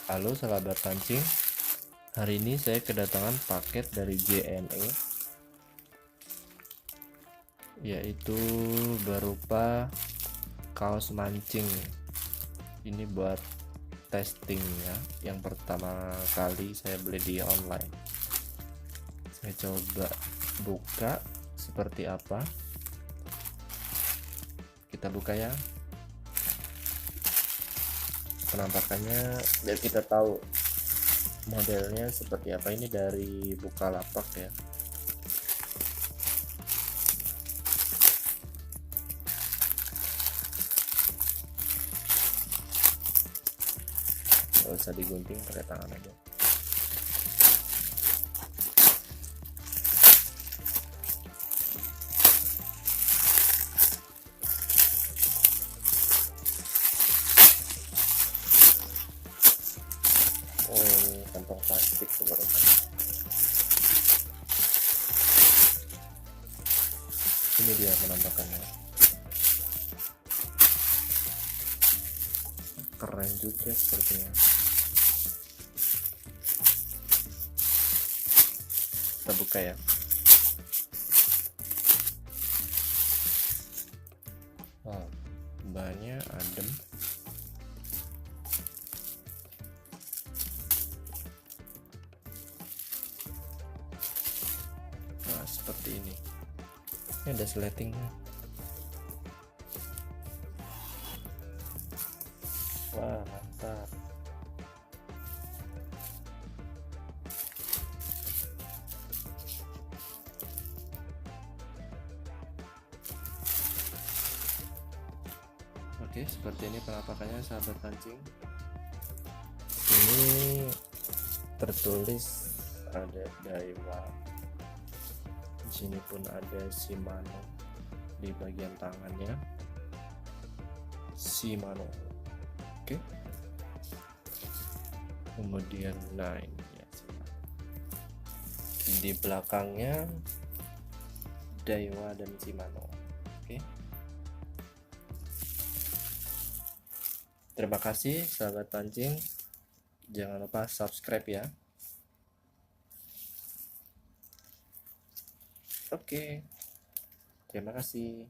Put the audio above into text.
Halo sahabat pancing, hari ini saya kedatangan paket dari JNE, yaitu berupa kaos mancing. Ini buat testing ya, yang pertama kali saya beli di online. Saya coba buka seperti apa. Kita buka ya penampakannya biar kita tahu modelnya seperti apa. Ini dari Bukalapak ya. Nggak usah digunting, pakai tangan aja. Oh, ini kantong plastik sebenarnya. Ini dia penampakannya. Keren juga sepertinya. Kita buka ya. Wow, bahannya adem. Nah, seperti ini. Ini ada sletingnya. Wah, mantap. Oke, seperti ini penampakannya sahabat pancing. Ini tertulis ada Daiwa. Di sini pun ada Shimano di bagian tangannya. Shimano. Oke. Kemudian ini ya, di belakangnya Daiwa dan Shimano. Oke. Terima kasih sahabat pancing. Jangan lupa subscribe ya. Oke. Terima kasih.